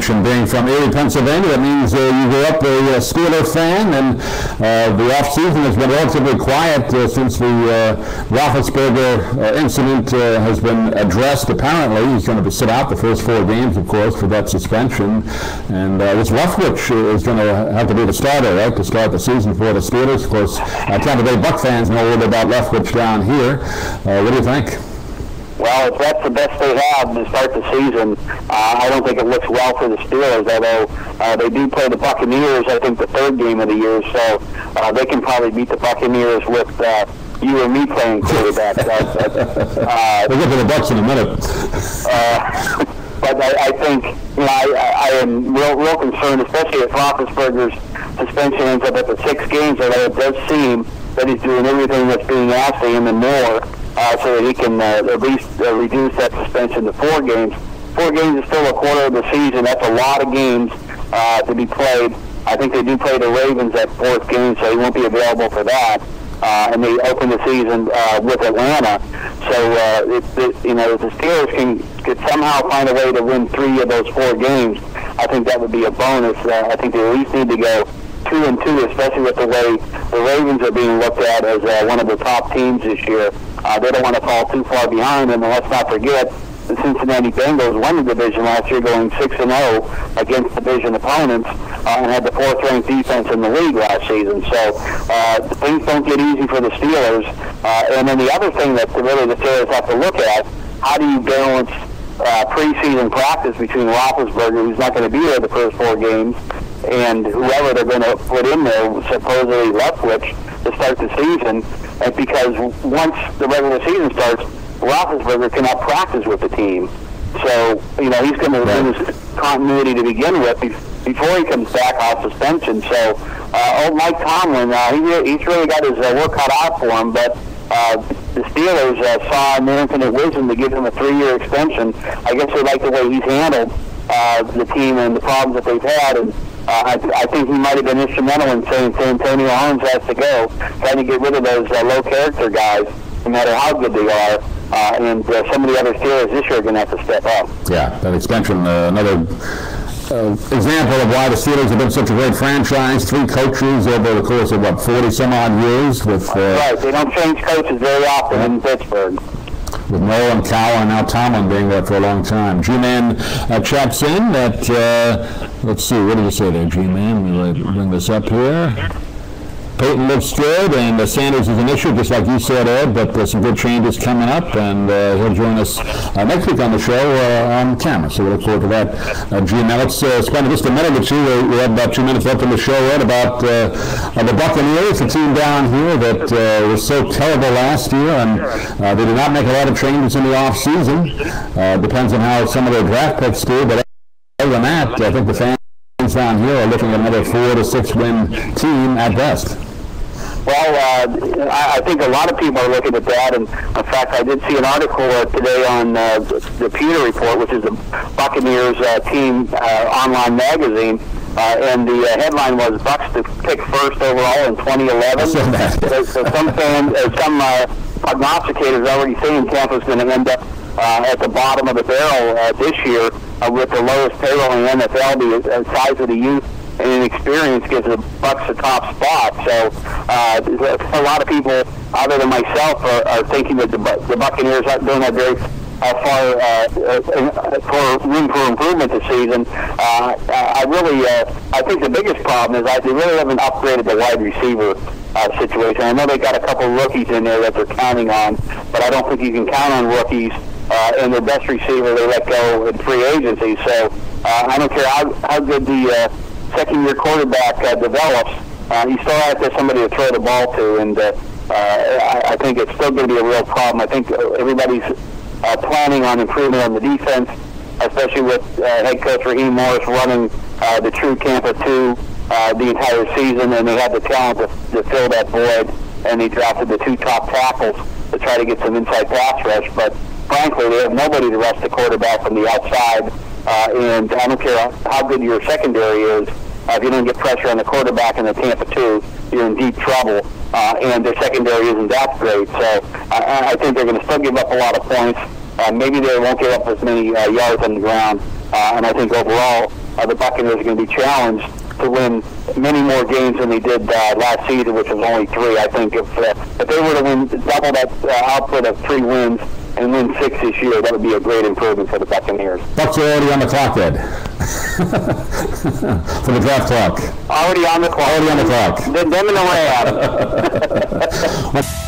mentioned being from Erie, Pennsylvania. That means you grew up a Steeler fan, and the off-season has been relatively quiet since the Roethlisberger incident has been addressed. Apparently, he's going to sit out the first 4 games, of course, for that suspension. And this Leftwich is going to have to be the starter, right, to start the season for the Steelers. Of course, Tampa Bay Buck fans know a little bit about Leftwich down here. What do you think? Well, if that's the best they have to start the season, I don't think it looks well for the Steelers, although they do play the Buccaneers, I think, the 3rd game of the year, so they can probably beat the Buccaneers with you and me playing quarterback. We'll get to the Bucs in a minute. But I think, I am real concerned, especially if Roethlisberger's suspension ends up at the 6 games, although it does seem that he's doing everything that's being asked of him and more, so that he can at least reduce that suspension to 4 games. 4 games is still a quarter of the season. That's a lot of games to be played. I think they do play the Ravens that 4th game, so he won't be available for that. And they open the season with Atlanta. So, if the Steelers could somehow find a way to win 3 of those 4 games, I think that would be a bonus. I think they at least need to go 2-2, especially with the way the Ravens are being looked at as one of the top teams this year. They don't want to fall too far behind, and let's not forget the Cincinnati Bengals won the division last year, going 6-0 against division opponents, and had the 4th-ranked defense in the league last season. So things don't get easy for the Steelers. And then the other thing that really the Steelers have to look at, how do you balance preseason practice between Roethlisberger, who's not going to be there the first 4 games, and whoever they're going to put in there, supposedly Leftwich, to start the season. And because once the regular season starts, Roethlisberger cannot practice with the team. So, he's going to lose continuity to begin with before he comes back off suspension. So, old Mike Tomlin, he's really got his work cut out for him, but the Steelers saw in their infinite wisdom to give him a 3-year extension. I guess they like the way he's handled the team and the problems that they've had, and I think he might have been instrumental in saying Antonio Holmes has to go, trying to get rid of those low-character guys, no matter how good they are. And some of the other Steelers this year are going to have to step up. Yeah, that extension, another example of why the Steelers have been such a great franchise. 3 coaches over the course of, 40-some-odd years. Right, they don't change coaches very often in Pittsburgh. With Nolan, Cowell, and now Tomlin being there for a long time. G-Man checks in that, let's see, what did you say there, G-Man? Let me bring this up here. Peyton looks good, and Sanders is an issue, just like you said, Ed, but some good changes coming up, and he'll join us next week on the show on camera, so we look forward to that. Now let's spend just a minute or two. We have about 2 minutes left in the show, Ed, about the Buccaneers, the team down here that was so terrible last year, and they did not make a lot of changes in the offseason. Depends on how some of their draft picks do, but other than that, I think the fans down here are looking at another 4 to 6 win team at best. Well, I think a lot of people are looking at that, and in fact, I did see an article today on the Pewter Report, which is the Buccaneers team online magazine, and the headline was Bucs to pick first overall in 2011. So some fans, some prognosticators are already saying Tampa's going to end up at the bottom of the barrel this year with the lowest payroll in the NFL. The size of the youth and experience gives the Bucs a top spot. So a lot of people, other than myself, are thinking that the Buccaneers don't have very for room for improvement this season. I think the biggest problem is they really haven't upgraded the wide receiver situation. I know they got a couple of rookies in there that they're counting on, but I don't think you can count on rookies. And their best receiver they let go in free agency. So I don't care how good the second-year quarterback develops, you still have to have somebody to throw the ball to, and I think it's still going to be a real problem. I think everybody's planning on improvement on the defense, especially with head coach Raheem Morris running the true camp of 2 the entire season, and they had the talent to fill that void, and he drafted the 2 top tackles to try to get some inside pass rush, but frankly, they have nobody to rush the quarterback from the outside, and I don't care how good your secondary is. If you don't get pressure on the quarterback in the Tampa 2, you're in deep trouble, and their secondary isn't that great. So I think they're going to still give up a lot of points. Maybe they won't give up as many yards on the ground, and I think overall the Buccaneers are going to be challenged to win many more games than they did last season, which was only 3. I think if they were to win double that output of 3 wins and win 6 this year, that would be a great improvement for the Buccaneers. Bucks are already on the clock, Ed. For the draft clock. Already on the clock. Already on the clock. Them and the Rams.